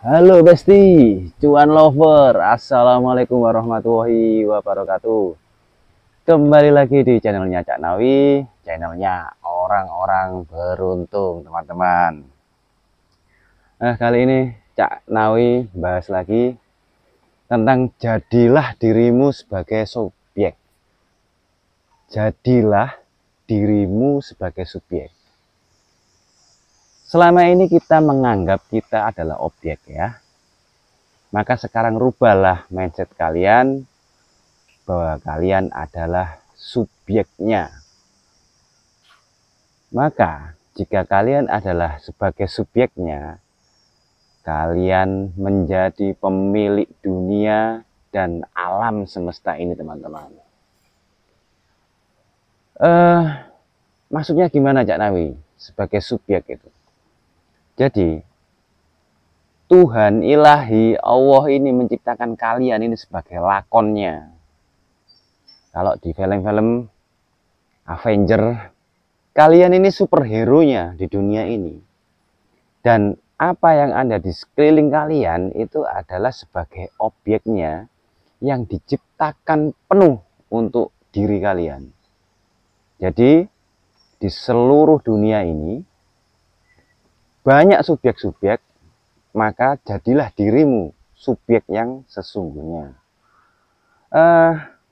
Halo Besti, cuan lover, assalamualaikum warahmatullahi wabarakatuh. Kembali lagi di channelnya Cak Nawi, channelnya orang-orang beruntung teman-teman. Nah kali ini Cak Nawi bahas lagi tentang jadilah dirimu sebagai subjek. Jadilah dirimu sebagai subjek. Selama ini kita menganggap kita adalah objek ya. Maka sekarang rubahlah mindset kalian bahwa kalian adalah subjeknya. Maka jika kalian adalah sebagai subjeknya, kalian menjadi pemilik dunia dan alam semesta ini teman-teman. Maksudnya gimana Cak Nawi sebagai subjek itu? Jadi Tuhan ilahi Allah ini menciptakan kalian ini sebagai lakonnya. Kalau di film-film Avenger, kalian ini superhero-nya di dunia ini. Dan apa yang ada di sekeliling kalian itu adalah sebagai objeknya yang diciptakan penuh untuk diri kalian. Jadi di seluruh dunia ini banyak subjek-subjek, maka jadilah dirimu subjek yang sesungguhnya.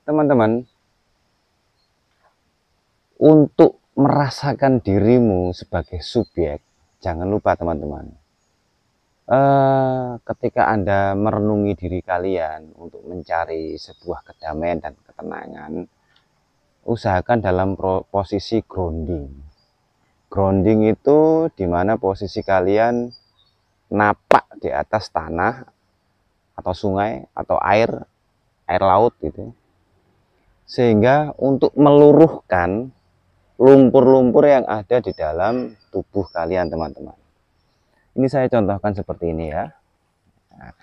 Teman-teman, untuk merasakan dirimu sebagai subjek, jangan lupa teman-teman, ketika Anda merenungi diri kalian untuk mencari sebuah kedamaian dan ketenangan, usahakan dalam posisi grounding. Grounding itu dimana posisi kalian napak di atas tanah atau sungai atau air laut gitu, sehingga untuk meluruhkan lumpur-lumpur yang ada di dalam tubuh kalian teman-teman. Ini saya contohkan seperti ini ya. Nah,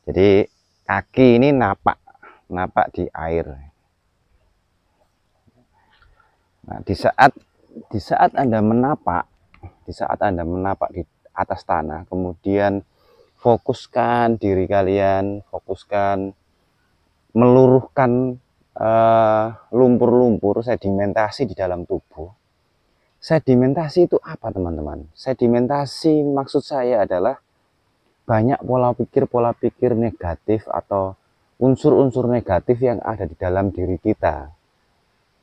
jadi kaki ini napak di air. Nah, di saat Anda menapak di atas tanah, kemudian fokuskan diri kalian, fokuskan meluruhkan lumpur-lumpur sedimentasi di dalam tubuh. Sedimentasi itu apa teman-teman? Sedimentasi maksud saya adalah banyak pola pikir negatif atau unsur-unsur negatif yang ada di dalam diri kita.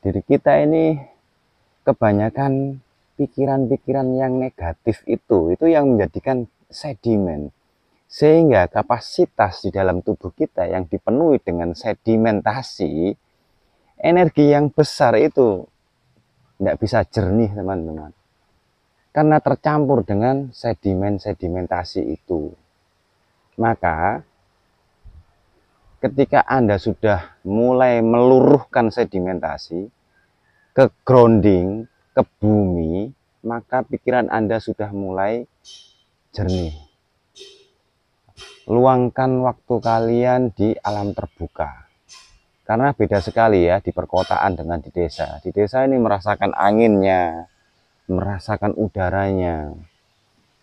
Diri kita ini kebanyakan pikiran-pikiran yang negatif itu yang menjadikan sedimen. Sehingga kapasitas di dalam tubuh kita yang dipenuhi dengan sedimentasi, energi yang besar itu tidak bisa jernih teman-teman. Karena tercampur dengan sedimentasi itu. Maka ketika Anda sudah mulai meluruhkan sedimentasi ke grounding, ke bumi, maka pikiran Anda sudah mulai jernih. Luangkan waktu kalian di alam terbuka. Karena beda sekali ya di perkotaan dengan di desa. Di desa ini merasakan anginnya, merasakan udaranya.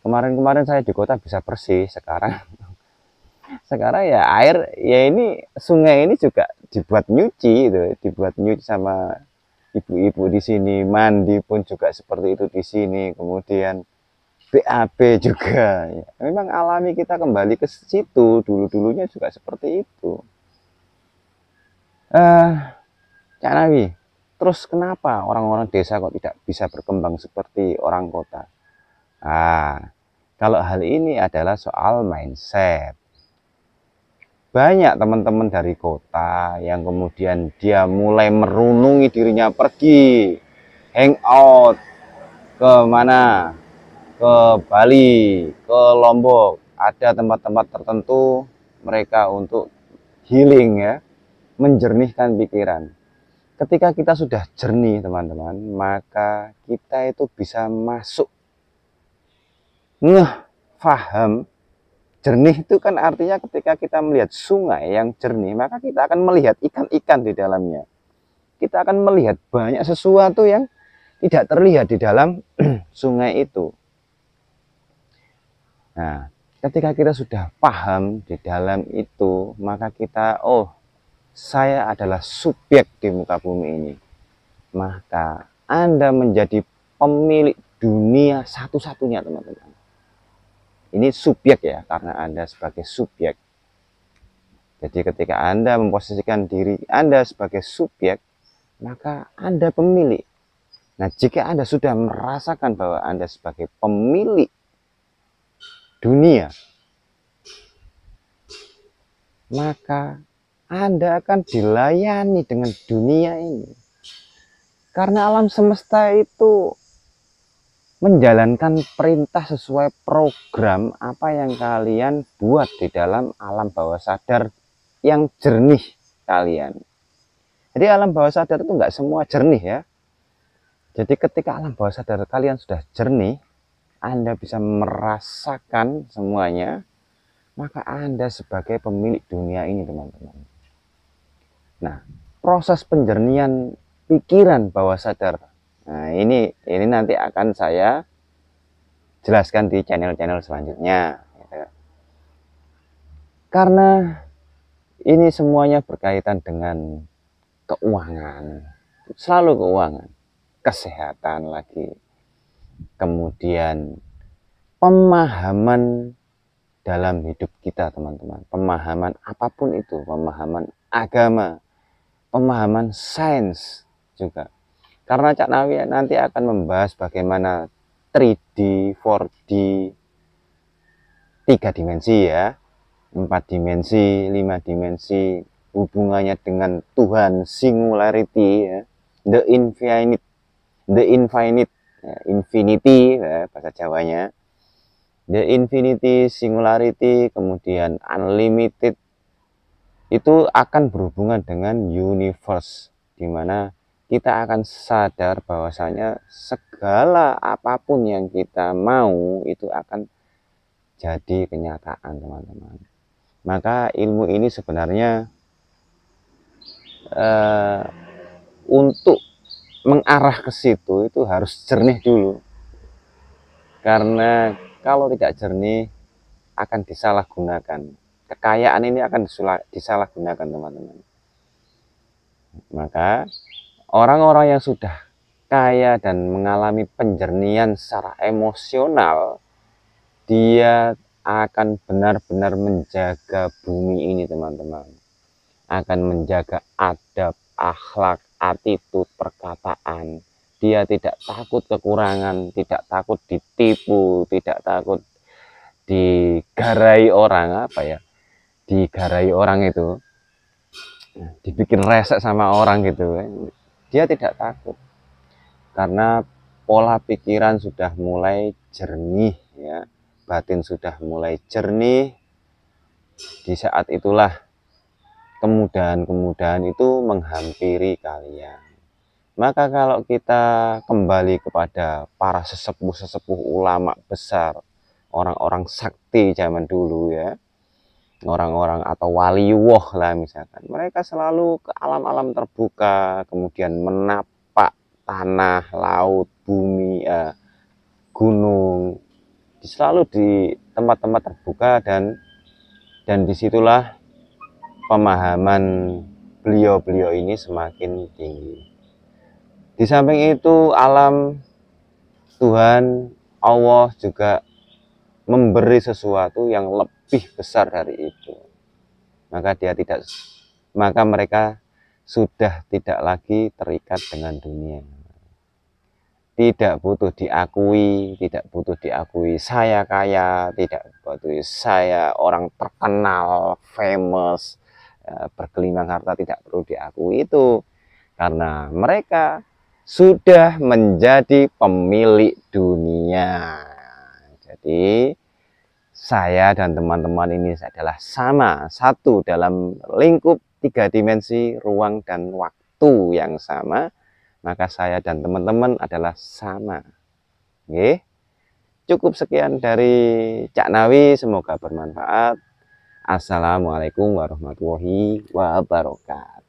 Kemarin-kemarin saya di kota bisa bersih, sekarang ya air ya ini sungai ini juga dibuat nyuci itu, dibuat nyuci sama ibu-ibu di sini, mandi pun juga seperti itu di sini, kemudian BAB juga. Ya, memang alami kita kembali ke situ, dulu-dulunya juga seperti itu. Cak Nawi, terus kenapa orang-orang desa kok tidak bisa berkembang seperti orang kota? Kalau hal ini adalah soal mindset. Banyak teman-teman dari kota yang kemudian dia mulai merunungi dirinya, pergi hangout ke mana, ke Bali, ke Lombok, ada tempat-tempat tertentu mereka untuk healing ya, menjernihkan pikiran. Ketika kita sudah jernih teman-teman, maka kita itu bisa masuk paham. Jernih itu kan artinya ketika kita melihat sungai yang jernih, maka kita akan melihat ikan-ikan di dalamnya. Kita akan melihat banyak sesuatu yang tidak terlihat di dalam sungai itu. Nah, Ketika kita sudah paham di dalam itu, maka kita, oh, saya adalah subjek di muka bumi ini. Maka Anda menjadi pemilik dunia satu-satunya, teman-teman. Ini subjek ya, karena Anda sebagai subjek. Jadi ketika Anda memposisikan diri Anda sebagai subjek, maka Anda pemilik. Nah, jika Anda sudah merasakan bahwa Anda sebagai pemilik dunia, maka Anda akan dilayani dengan dunia ini. Karena alam semesta itu menjalankan perintah sesuai program apa yang kalian buat di dalam alam bawah sadar yang jernih kalian. Jadi alam bawah sadar itu nggak semua jernih ya. Jadi ketika alam bawah sadar kalian sudah jernih, Anda bisa merasakan semuanya, maka Anda sebagai pemilik dunia ini, teman-teman. Nah, proses penjernihan pikiran bawah sadar, nah ini nanti akan saya jelaskan di channel-channel selanjutnya. Karena ini semuanya berkaitan dengan keuangan, selalu keuangan, kesehatan lagi, kemudian pemahaman dalam hidup kita, teman-teman. Pemahaman apapun itu, pemahaman agama, pemahaman sains juga. Karena Cak Nawi nanti akan membahas bagaimana 3D, 4D, 3 dimensi ya, 4 dimensi, 5 dimensi, hubungannya dengan Tuhan, singularity ya, the infinite, ya, infinity ya, bahasa Jawanya, the infinity, singularity, kemudian unlimited, itu akan berhubungan dengan universe, di mana kita akan sadar bahwasanya segala apapun yang kita mau itu akan jadi kenyataan, teman-teman. Maka ilmu ini sebenarnya untuk mengarah ke situ itu harus jernih dulu. Karena kalau tidak jernih akan disalahgunakan. Kekayaan ini akan disalahgunakan, teman-teman. Maka orang-orang yang sudah kaya dan mengalami penjernihan secara emosional, dia akan benar-benar menjaga bumi ini, teman-teman. Akan menjaga adab, akhlak, attitude, perkataan. Dia tidak takut kekurangan, tidak takut ditipu, tidak takut digarai orang, digarai orang itu, dibikin resek sama orang gitu. Dia tidak takut. Karena pola pikiran sudah mulai jernih ya. Batin sudah mulai jernih. Di saat itulah kemudahan-kemudahan itu menghampiri kalian. Maka kalau kita kembali kepada para sesepuh-sesepuh ulama besar, orang-orang sakti zaman dulu ya, orang-orang atau waliwah lah misalkan, mereka selalu ke alam-alam terbuka, kemudian menapak tanah, laut, bumi, gunung, selalu di tempat-tempat terbuka, dan disitulah pemahaman beliau-beliau ini semakin tinggi. Di samping itu alam Tuhan Allah juga memberi sesuatu yang lebih besar dari itu. Maka mereka sudah tidak lagi terikat dengan dunia. Tidak butuh diakui saya kaya, tidak butuh saya orang terkenal, famous, bergelimang harta, tidak perlu diakui itu. Karena mereka sudah menjadi pemilik dunia. Jadi saya dan teman-teman ini adalah sama, satu dalam lingkup 3 dimensi ruang dan waktu yang sama. Maka saya dan teman-teman adalah sama. Oke. Cukup sekian dari Cak Nawi, semoga bermanfaat. Assalamualaikum warahmatullahi wabarakatuh.